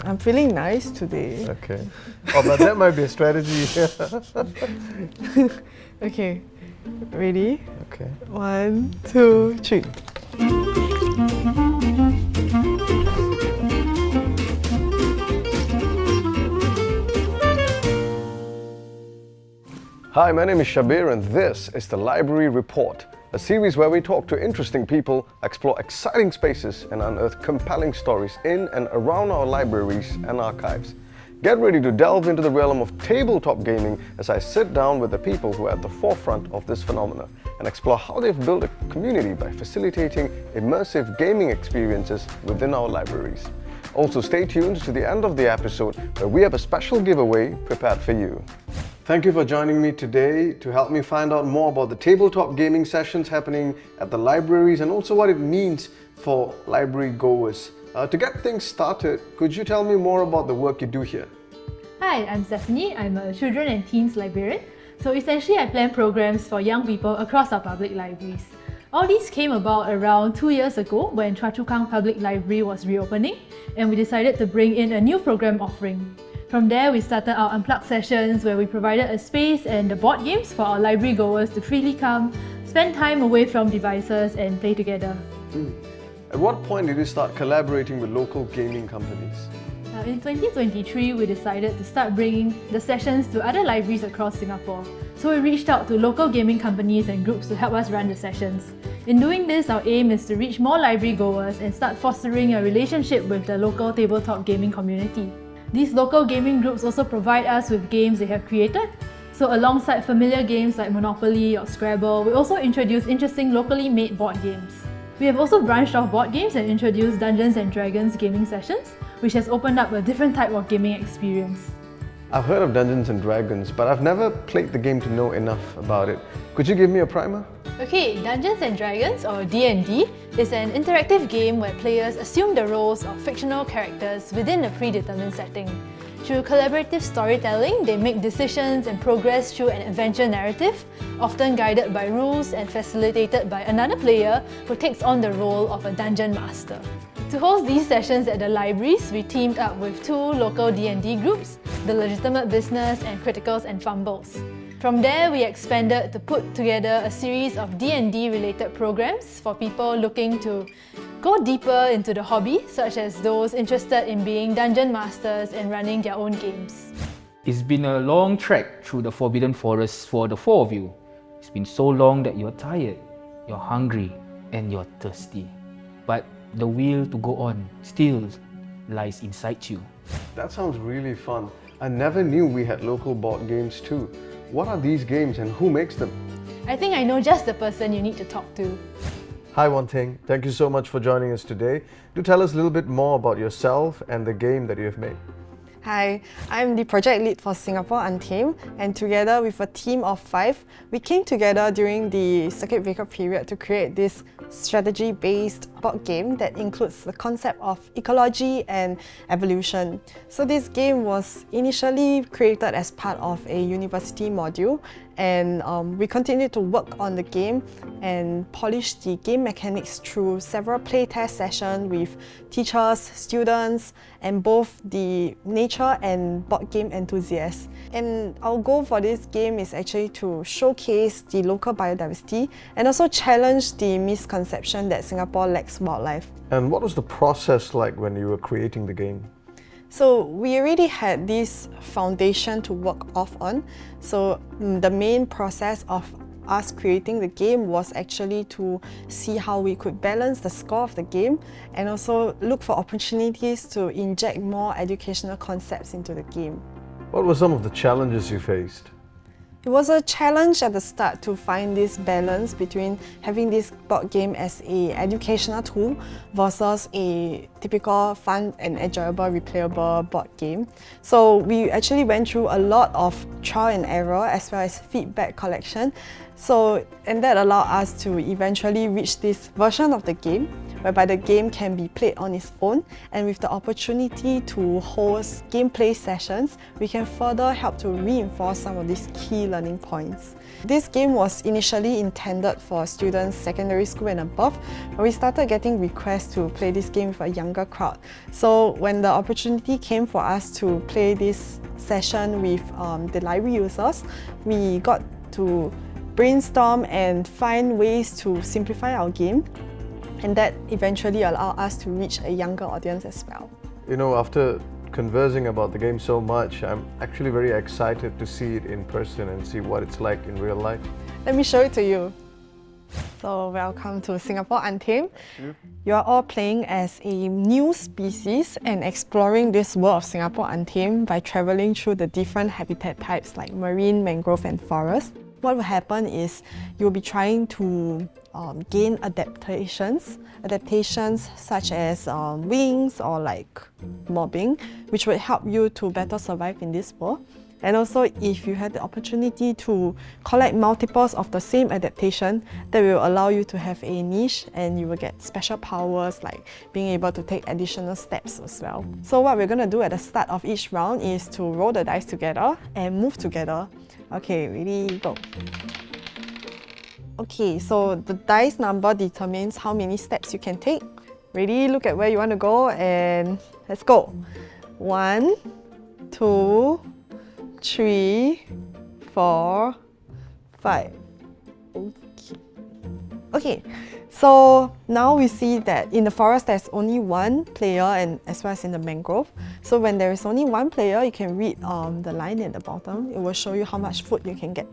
I'm feeling nice today. Okay. Oh, but that might be a strategy. Okay, ready? Okay. 1, 2, 3. Hi, my name is Shabir and this is the Library Report, a series where we talk to interesting people, explore exciting spaces and unearth compelling stories in and around our libraries and archives. Get ready to delve into the realm of tabletop gaming as I sit down with the people who are at the forefront of this phenomena and explore how they've built a community by facilitating immersive gaming experiences within our libraries. Also stay tuned to the end of the episode where we have a special giveaway prepared for you. Thank you for joining me today to help me find out more about the tabletop gaming sessions happening at the libraries and also what it means for library goers. To get things started, could you tell me more about the work you do here? Hi, I'm Stephanie. I'm a children and teens librarian. So essentially I plan programs for young people across our public libraries. All these came about around 2 years ago when Choa Chu Kang Public Library was reopening and we decided to bring in a new program offering. From there, we started our Unplugged sessions where we provided a space and the board games for our library goers to freely come, spend time away from devices and play together. At what point did you start collaborating with local gaming companies? In 2023, we decided to start bringing the sessions to other libraries across Singapore. So we reached out to local gaming companies and groups to help us run the sessions. In doing this, our aim is to reach more library goers and start fostering a relationship with the local tabletop gaming community. These local gaming groups also provide us with games they have created. So alongside familiar games like Monopoly or Scrabble, we also introduce interesting locally made board games. We have also branched off board games and introduced Dungeons and Dragons gaming sessions, which has opened up a different type of gaming experience. I've heard of Dungeons and Dragons, but I've never played the game to know enough about it. Could you give me a primer? Okay, Dungeons and Dragons, or D&D, is an interactive game where players assume the roles of fictional characters within a predetermined setting. Through collaborative storytelling, they make decisions and progress through an adventure narrative, often guided by rules and facilitated by another player who takes on the role of a dungeon master. To host these sessions at the libraries, we teamed up with 2 local D&D groups, The Legitimate Business and Criticals and Fumbles. From there, we expanded to put together a series of D&D related programs for people looking to go deeper into the hobby, such as those interested in being dungeon masters and running their own games. It's been a long trek through the Forbidden Forest for the 4 of you. It's been so long that you're tired, you're hungry, and you're thirsty. But the will to go on still lies inside you. That sounds really fun. I never knew we had local board games too. What are these games and who makes them? I think I know just the person you need to talk to. Hi Untamed, thank you so much for joining us today. Do tell us a little bit more about yourself and the game that you have made. Hi, I'm the project lead for Singapore Untamed, and together with a team of 5, we came together during the circuit breaker period to create this strategy-based board game that includes the concept of ecology and evolution. So this game was initially created as part of a university module, and we continued to work on the game and polish the game mechanics through several playtest sessions with teachers, students, and both the nature and board game enthusiasts. And our goal for this game is actually to showcase the local biodiversity and also challenge the misconception that Singapore lacks wildlife. And what was the process like when you were creating the game? So we already had this foundation to work off on. So the main process of us creating the game was actually to see how we could balance the score of the game and also look for opportunities to inject more educational concepts into the game. What were some of the challenges you faced? It was a challenge at the start to find this balance between having this board game as an educational tool versus a typical fun and enjoyable replayable board game. So we actually went through a lot of trial and error as well as feedback collection. And that allowed us to eventually reach this version of the game whereby the game can be played on its own, and with the opportunity to host gameplay sessions, we can further help to reinforce some of these key learning points. This game was initially intended for students secondary school and above, but we started getting requests to play this game with a younger crowd. So when the opportunity came for us to play this session with the library users, we got to brainstorm and find ways to simplify our game, and that eventually allowed us to reach a younger audience as well. You know, after conversing about the game so much, I'm actually very excited to see it in person and see what it's like in real life. Let me show it to you. So welcome to Singapore Untamed. You are all playing as a new species and exploring this world of Singapore Untamed by travelling through the different habitat types like marine, mangrove and forest. What will happen is you'll be trying to gain adaptations such as wings or like mobbing, which would help you to better survive in this world. And also, if you had the opportunity to collect multiples of the same adaptation, that will allow you to have a niche and you will get special powers like being able to take additional steps as well. So what we're going to do at the start of each round is to roll the dice together and move together. Okay, ready, go. Okay, so the dice number determines how many steps you can take. Ready, look at where you want to go and let's go. 1, 2, 3, 4, 5. Okay, so now we see that in the forest there's only one player, and as well as in the mangrove. So when there is only one player, you can read the line at the bottom. It will show you how much food you can get.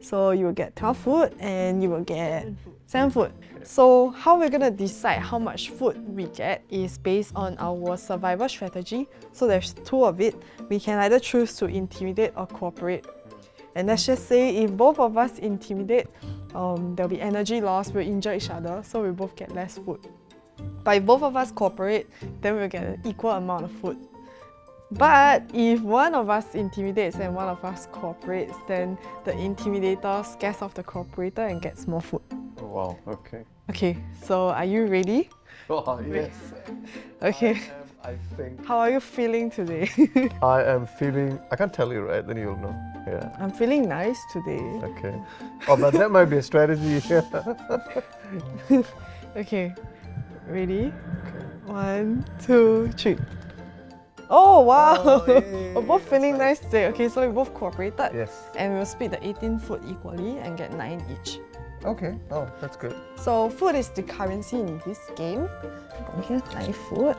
So you will get 12 food and you will get 7 food. So how we're going to decide how much food we get is based on our survival strategy. So there's 2 of it. We can either choose to intimidate or cooperate. And let's just say if both of us intimidate, there'll be energy loss, we'll injure each other, so we both get less food. But if both of us cooperate, then we'll get an equal amount of food. But if one of us intimidates and one of us cooperates, then the intimidator scares off the cooperator and gets more food. Oh, wow, okay. Okay, so are you ready? Oh, yes. Okay. I think How are you feeling today? I am feeling, I can't tell you, right? Then you'll know. Yeah. I'm feeling nice today. Okay. Oh, but that might be a strategy. Okay, ready? 1, 2, 3. Oh wow! Oh, yay, We're both feeling that's nice today. Okay, so we both cooperated. Yes. And we'll split the 18 food equally and get 9 each. Okay. Oh, that's good. So food is the currency in this game. Here's 9 food.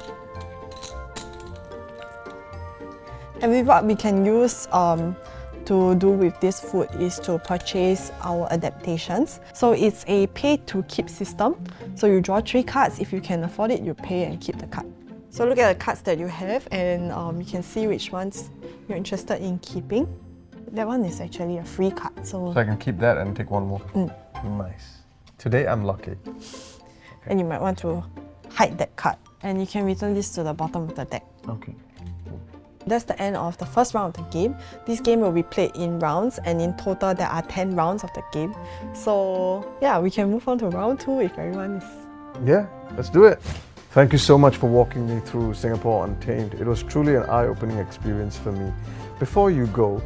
And with what we can use to do with this food is to purchase our adaptations. So it's a pay to keep system. So you draw 3 cards. If you can afford it, you pay and keep the card. So look at the cards that you have and you can see which ones you're interested in keeping. That one is actually a free card. So I can keep that and take one more. Nice. Today I'm lucky. And you might want to hide that card. And you can return this to the bottom of the deck. Okay. That's the end of the first round of the game. This game will be played in rounds, and in total there are 10 rounds of the game. So yeah, we can move on to round 2 if everyone is... Yeah, let's do it. Thank you so much for walking me through Singapore Untamed. It was truly an eye-opening experience for me. Before you go,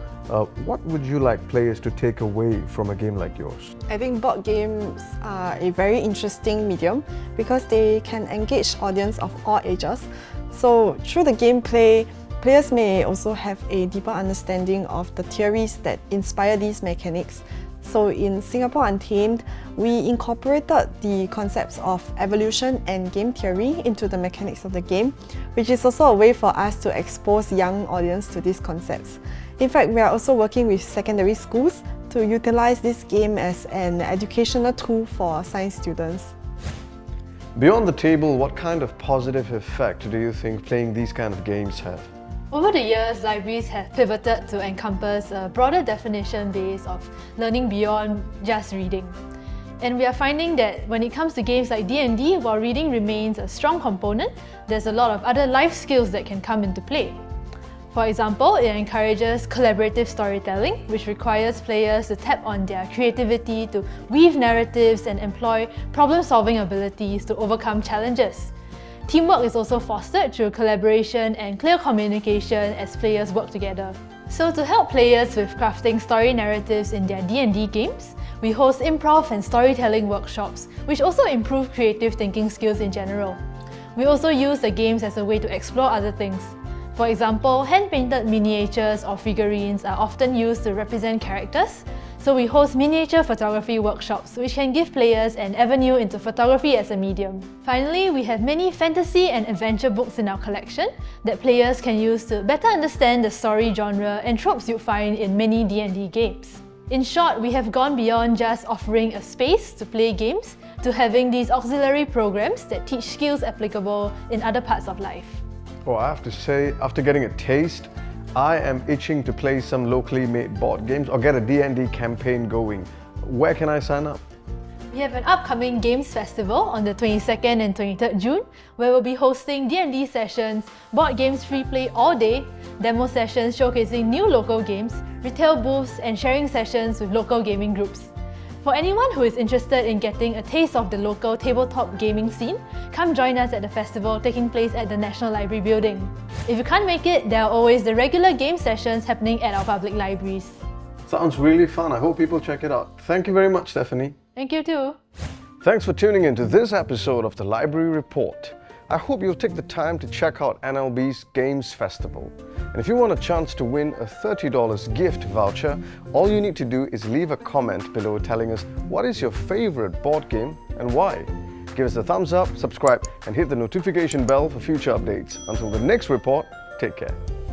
what would you like players to take away from a game like yours? I think board games are a very interesting medium because they can engage audience of all ages. So through the gameplay, players may also have a deeper understanding of the theories that inspire these mechanics. So in Singapore Untamed, we incorporated the concepts of evolution and game theory into the mechanics of the game, which is also a way for us to expose young audience to these concepts. In fact, we are also working with secondary schools to utilize this game as an educational tool for science students. Beyond the table, what kind of positive effect do you think playing these kind of games have? Over the years, libraries have pivoted to encompass a broader definition base of learning beyond just reading. And we are finding that when it comes to games like D&D, while reading remains a strong component, there's a lot of other life skills that can come into play. For example, it encourages collaborative storytelling, which requires players to tap on their creativity to weave narratives and employ problem-solving abilities to overcome challenges. Teamwork is also fostered through collaboration and clear communication as players work together. So to help players with crafting story narratives in their D&D games, we host improv and storytelling workshops, which also improve creative thinking skills in general. We also use the games as a way to explore other things. For example, hand-painted miniatures or figurines are often used to represent characters, so we host miniature photography workshops which can give players an avenue into photography as a medium. Finally, we have many fantasy and adventure books in our collection that players can use to better understand the story genre and tropes you'll find in many D&D games. In short, we have gone beyond just offering a space to play games to having these auxiliary programs that teach skills applicable in other parts of life. Well, I have to say, after getting a taste, I am itching to play some locally made board games or get a D&D campaign going. Where can I sign up? We have an upcoming Games Festival on the 22nd and 23rd June, where we'll be hosting D&D sessions, board games free play all day, demo sessions showcasing new local games, retail booths, and sharing sessions with local gaming groups. For anyone who is interested in getting a taste of the local tabletop gaming scene, come join us at the festival taking place at the National Library building. If you can't make it, there are always the regular game sessions happening at our public libraries. Sounds really fun. I hope people check it out. Thank you very much, Stephanie. Thank you too. Thanks for tuning in to this episode of the Library Report. I hope you'll take the time to check out NLB's Games Festival. And if you want a chance to win a $30 gift voucher, all you need to do is leave a comment below telling us what is your favorite board game and why. Give us a thumbs up, subscribe, and hit the notification bell for future updates. Until the next report, take care.